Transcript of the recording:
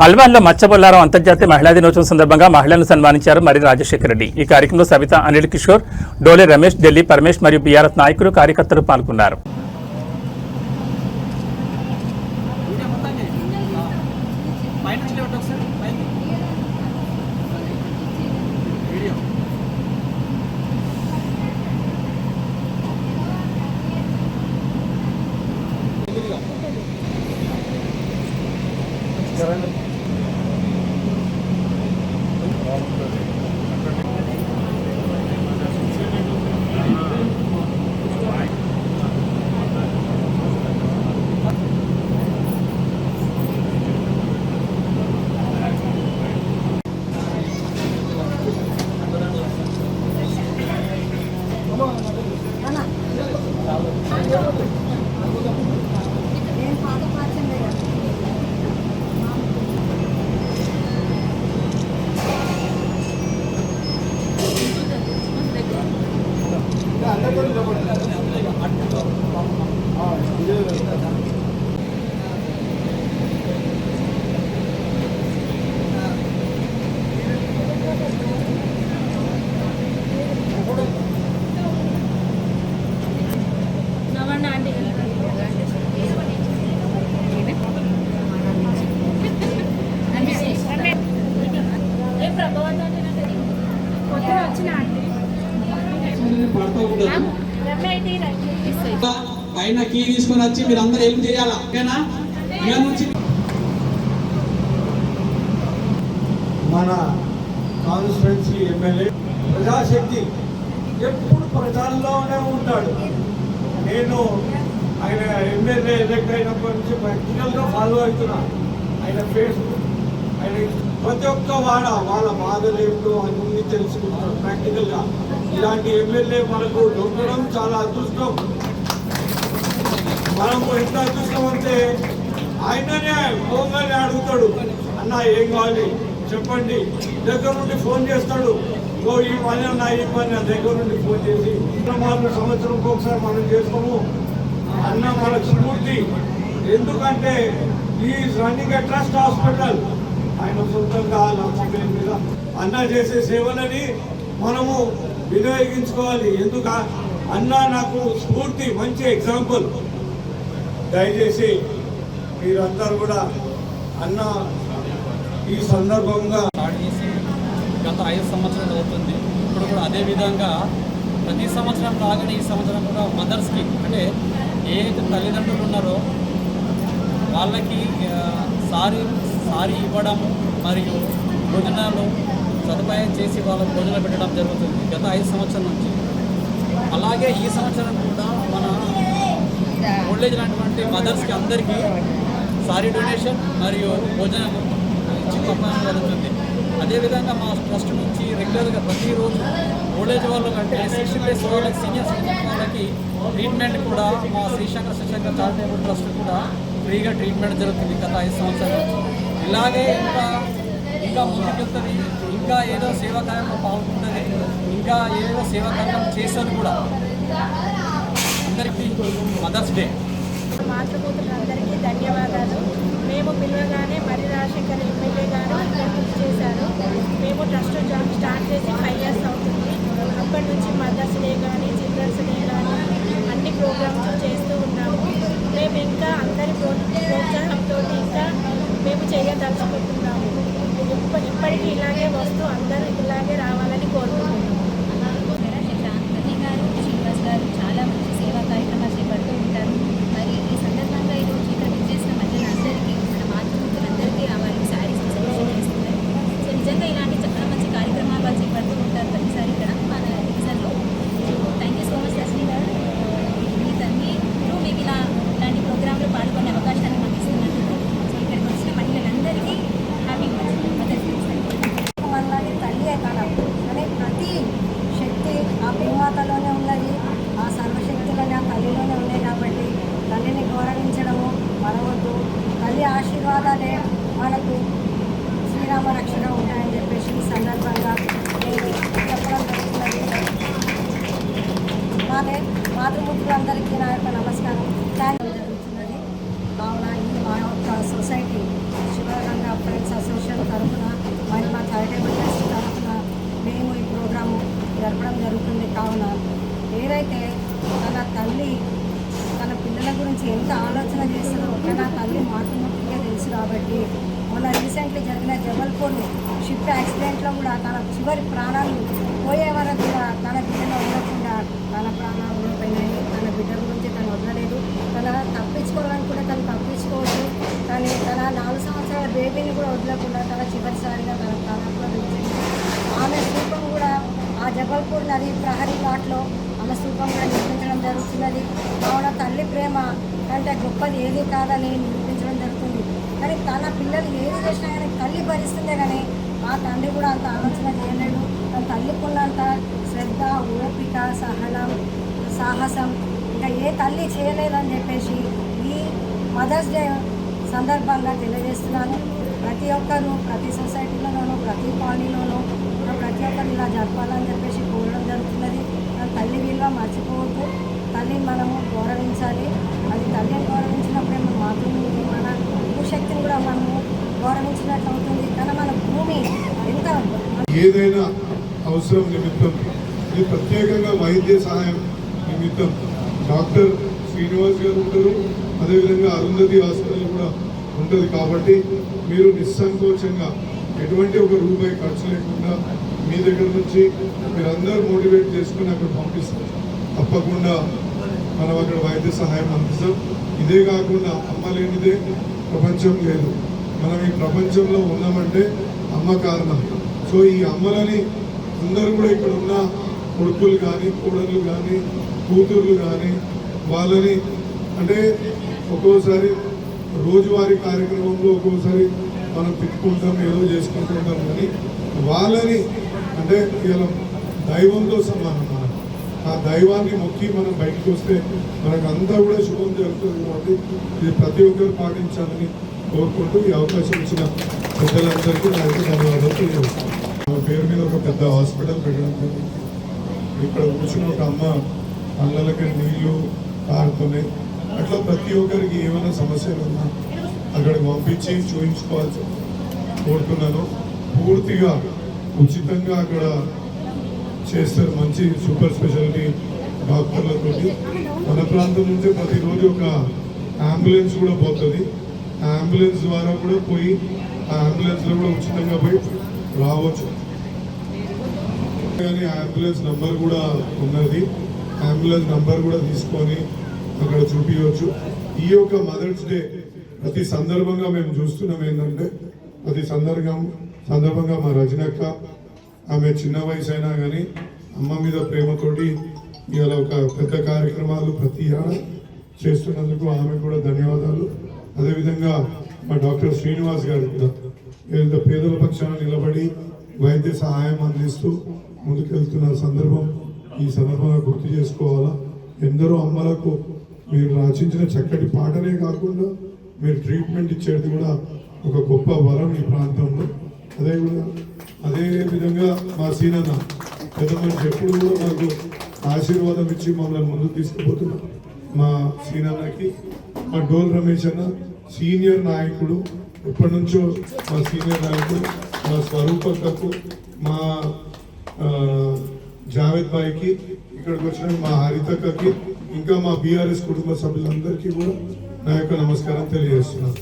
అల్వాల్లో మచ్చబొల్లారం అంతర్జాతీయ మహిళా దినోత్సవం సందర్భంగా మహిళలను సన్మానించారు మరి రాజశేఖర రెడ్డి. ఈ కార్యక్రమంలో సవిత, అనిల్ కిషోర్, డోలే రమేష్, ఢిల్లీ పరమేష్ మరియు బీఆర్ఎస్ నాయకులు, కార్యకర్తలు పాల్గొన్నారు. పైన కీ తీసుకొని వచ్చి మీరు అందరూ హెల్ప్ చేయాలా, ఓకేనా? మన కాన్స్టిట్యున్సీ ఎమ్మెల్యే ప్రజాశక్తి ఎప్పుడు ప్రజల్లోనే ఉంటాడు. నేను ఆయన ఎమ్మెల్యే ఎలక్ట్ అయినప్పటి నుంచి ప్రాక్టికల్గా ఫాలో అవుతున్నా. ఆయన ఫేస్బుక్, ఆయన ప్రతి ఒక్క వాళ్ళ బాధలు ఏమిటో అన్నీ తెలుసుకుంటున్నాడు ప్రాక్టికల్గా. ఇలాంటి ఎమ్మెల్యే మనకు దొరకడం చాలా అదృష్టం. మనం ఎంత అదృష్టం అంటే ఆయననే ఫోన్గానే అడుగుతాడు, అన్న ఏం కావాలి చెప్పండి, దగ్గర నుండి ఫోన్ చేస్తాడు. ఈ పని అన్న ఈ పని దగ్గర నుండి ఫోన్ చేసి సంవత్సరంకి ఒకసారి మనం చేస్తాము. అన్న మనకు స్ఫూర్తి. ఎందుకంటే is running a trust hospital. ఆయన సొంతంగా పేరు మీద అన్న చేసే సేవలని మనము వినియోగించుకోవాలి. ఎందుక అన్న నాకు స్ఫూర్తి, మంచి ఎగ్జాంపుల్. దయచేసి మీరందరూ కూడా అన్న ఈ సందర్భంగా గత 5 సంవత్సరాలు అవుతుంది. ఇప్పుడు కూడా అదేవిధంగా ప్రతి సంవత్సరం లాగానే ఈ సంవత్సరం కూడా మదర్స్కి, అంటే ఏ తల్లిదండ్రులు ఉన్నారో వాళ్ళకి సారీ ఇవ్వడం మరియు భోజనాలు సదుపాయం చేసి వాళ్ళకు భోజనాలు పెట్టడం జరుగుతుంది గత 5 సంవత్సరాల నుంచి. అలాగే ఈ సంవత్సరం కూడా మన ఓల్డేజ్ లాంటి మదర్స్కి అందరికీ సారీ డొనేషన్ మరియు భోజనం ఇచ్చి పంపడం జరుగుతుంది. అదేవిధంగా మా ట్రస్ట్ నుంచి రెగ్యులర్గా ప్రతిరోజు ఓల్డేజ్ వాళ్ళు కంటే 60+ వాళ్ళకి, సీనియర్ సిటిజన్ వాళ్ళకి ట్రీట్మెంట్ కూడా మా శ్రీశంకర్ చారిటబుల్ ట్రస్ట్ కూడా ఫ్రీగా ట్రీట్మెంట్ జరుగుతుంది గత 5 సంవత్సరాలు. ఇలాగే ఇంకా ముందుకెళ్తుంది. ఇంకా ఏదో సేవా కార్యక్రమం పాల్గొంటుంది. ఇంకా ఏదో సేవా కార్యక్రమం చేస్తుంది కూడా. అందరికీ మదర్స్ డే. మాతృమూర్తులందరికీ ధన్యవాదాలు. మేము పిలవగానే మరి రాజశేఖర్ ఎమ్మెల్యే గారు ఇంటర్వ్యూ చేశారు. మేము ట్రస్ట్ స్టార్ట్ చేసి 5 years అవుతుంది. అప్పటి నుంచి మదర్స్ డే కానీ, చిల్డ్రన్స్ డే కానీ అన్ని ప్రోగ్రామ్స్ చేస్తూ ఉన్నాము. మేము ఇంకా అందరి ప్రోత్సాహంతో ఇంకా మేము చేయదలుచుకుంటున్నాము. ఇప్పటికీ ఇలాగే వస్తూ అందరూ ఇలాగే రావాలని కోరుకుంటున్నాము. శాంతి గారు, శ్రీనివాస్ గారు చాలా మంచి సేవా కార్యక్రమాలు చేపడుతూ ఉంటారు. మరి ఈ సందర్భంగా ఈరోజు ఇక్కడ విచ్చేసిన మహిళలందరికీ, మన మాతృమూర్తులందరికీ వాళ్ళు శారీస్ సెలెక్షన్ చేస్తున్నారు. సో నిజంగా ఇలాంటి చాలా మంచి కార్యక్రమాలు వాళ్ళు చేపడుతూ ఉంటారు ప్రతిసారి ఇక్కడ మన డివిజన్లో. Thank you so much Rajani garu. మీకు ఇలాంటి ప్రోగ్రాంలో పాల్గొనే అవకాశాన్ని మాకు ఇస్తున్నందుకు. సో ఇక్కడికి వచ్చిన మహిళలందరికీ హ్యాపీ మదర్స్ డే. మనది తల్లి కాలం అనే ప్రతి శక్తి ఆ భూమాతలోనే ఉన్నది. ఆ సర్వశక్తులని ఆ తల్లిలోనే ఉన్నాయి. కాబట్టి తల్లిని గౌరవించడము మనవద్దు. తల్లి ఆశీర్వాదాలే మనకు శ్రీరామ రక్షగా ఉంటాయని చెప్పేసి ఈ సందర్భంగా నేను చెప్పడం జరుగుతున్నది. మాతృమూర్తులందరికీ నా యొక్క నమస్కారం. థ్యాంక్ జరుగుతున్నది. కావున ఈ మా యొక్క సొసైటీ శివగంగా ఫ్రెండ్స్ అయితే తన తల్లి తన పిల్లల గురించి ఎంత ఆలోచన చేస్తుందో కానీ ఆ తల్లి మాటముఖ్యంగా తెలుసు కాబట్టి మొన్న రీసెంట్లీ జరిగిన జబల్పూర్ షిప్ యాక్సిడెంట్లో కూడా తన చివరి ప్రాణాలు పోయే వరకు కూడా తన బిడ్డను వదలకుండా తన ప్రాణాలు పోయినాయి. తన బిడ్డ గురించి తను వదలలేదు. తన తప్పించుకోవాలని కూడా తను తప్పించుకోవచ్చు, కానీ తన 4 సంవత్సరాల బేబీని కూడా వదలకుండా తన చివరిసారిగా తన ప్రాణాలు విడిచింది. ఆమె స్థూపం కూడా ఆ జబల్పూర్ నది ప్రహరీ ఘాట్లో ఆమె స్థూపం కూడా నిర్మించడం జరుగుతున్నది. కావున తల్లి ప్రేమ అంటే గొప్పది ఏది కాదని నిరూపించడం జరుగుతుంది. కానీ తన పిల్లలు ఏది చేసినా కానీ తల్లి భరిస్తుందే కానీ ఆ తండ్రి కూడా అంత ఆలోచన చేయలేడు. తన తల్లికున్నంత శ్రద్ధ, ఓపిక, సహనం, సాహసం ఇంకా ఏ తల్లి చేయలేదని చెప్పేసి ఈ మదర్స్ డే సందర్భంగా తెలియజేస్తున్నాను. ప్రతి ఒక్కరూ ప్రతి సొసైటీలోనూ ప్రతి కాలనీలోనూ ప్రతి ఒక్కరు ఇలా జరపాలని చెప్పేసి కోరడం జరుగుతున్నది. తల్లి విలువ మర్చిపోవద్దు. తల్లిని మనము గౌరవించాలి. అది తల్లిని గౌరవించినప్పుడే మన మాతృమూర్తి మన భూశక్తిని కూడా మనము గౌరవించినట్లు అవుతుంది. కానీ మన భూమి ఎంత ఏదైనా అవసరం నిమిత్తం ఇది ప్రత్యేకంగా వైద్య సహాయం నిమిత్తం డాక్టర్ శ్రీనివాస్ గారు ఉంటారు, అదేవిధంగా అరుంధతి హాస్పిటల్ కూడా ఉంటుంది. కాబట్టి మీరు నిస్సంకోచంగా ఎటువంటి ఒక రూపాయి ఖర్చు లేకుండా మీ దగ్గర నుంచి మీరందరూ మోటివేట్ చేసుకుని అక్కడ పంపిస్తారు. తప్పకుండా మనం అక్కడ వైద్య సహాయం అందిస్తాం. ఇదే కాకుండా అమ్మ లేనిదే ప్రపంచం లేదు. మనం ఈ ప్రపంచంలో ఉన్నామంటే అమ్మ కారణం. సో ఈ అమ్మలని అందరూ కూడా ఇక్కడ ఉన్న కొడుకులు కానీ కోడళ్ళు కానీ కూతుర్లు కానీ వాళ్ళని అంటే ఒక్కోసారి రోజువారీ కార్యక్రమంలో ఒక్కోసారి మనం తిట్టుకుంటాం, ఏదో చేసుకుంటుంటాం, కానీ వాళ్ళని అంటే కేవలం దైవంతో సమానం. మనం ఆ దైవాన్ని మొక్కి మనం బయటకు వస్తే మనకు అంతా కూడా శుభం జరుగుతుంది. కాబట్టి ఇది ప్రతి ఒక్కరు పాటించాలని కోరుకుంటూ ఈ అవకాశం ఇచ్చిన పెద్దలందరికీ నా యొక్క ధన్యవాదాలు తెలియజేస్తాను. మా పేరు మీద ఒక పెద్ద హాస్పిటల్ పెట్టడం జరిగింది. ఇక్కడ కూర్చుని ఒక అమ్మ కళ్ళకి నీళ్లు కారుతున్నాయి. అట్లా ప్రతి ఒక్కరికి ఏమైనా సమస్యలు ఉన్నా అక్కడికి పంపించి చూపించుకోవాల్సి కోరుతున్నాను. పూర్తిగా ఉచితంగా అక్కడ చేస్తారు. మంచి సూపర్ స్పెషాలిటీ డాక్టర్లతో మన ప్రాంతం నుంచి ప్రతిరోజు ఒక అంబులెన్స్ కూడా పోతుంది. ఆ అంబులెన్స్ ద్వారా కూడా పోయి ఆ అంబులెన్స్లో కూడా ఉచితంగా పోయి రావచ్చు. కానీ అంబులెన్స్ నంబర్ కూడా ఉన్నది. అంబులెన్స్ నంబర్ కూడా తీసుకొని అక్కడ చూపించవచ్చు. ఈ యొక్క మదర్స్ డే ప్రతి సందర్భంగా మేము చూస్తున్నాం ఏంటంటే ప్రతి సందర్భంగా మా రజనక్క ఆమె చిన్న వయసు అయినా కానీ అమ్మ మీద ప్రేమతోటి ఇవాళ ఒక పెద్ద కార్యక్రమాలు ప్రతి ఏడాది చేస్తున్నందుకు ఆమె కూడా ధన్యవాదాలు. అదేవిధంగా మా డాక్టర్ శ్రీనివాస్ గారు కూడా ఏదైతే పేదల పక్షాన నిలబడి వైద్య సహాయం అందిస్తూ ముందుకెళ్తున్న సందర్భం ఈ సందర్భంగా గుర్తు చేసుకోవాలా. ఎందరో అమ్మలకు మీరు రచించిన చక్కటి పాటనే కాకుండా మీరు ట్రీట్మెంట్ ఇచ్చేది కూడా ఒక గొప్ప వరం ఈ ప్రాంతంలో. అదే విధంగా మా సీనన్న పెద్ద మనిషి ఎప్పుడు కూడా మాకు ఆశీర్వాదం ఇచ్చి మమ్మల్ని ముందుకు తీసుకుపోతున్నాం. మా సీనన్నకి మా డోల్ రమేష్ అన్న సీనియర్ నాయకుడు, ఎప్పటి నుంచో మా సీనియర్ నాయకుడు, మా స్వరూపక్కకు, మా జావేద్ భాయ్కి, ఇక్కడికి వచ్చిన మా హరితక్కకి, ఇంకా మా బీఆర్ఎస్ కుటుంబ సభ్యులందరికీ కూడా నా యొక్క నమస్కారం తెలియజేస్తున్నాను.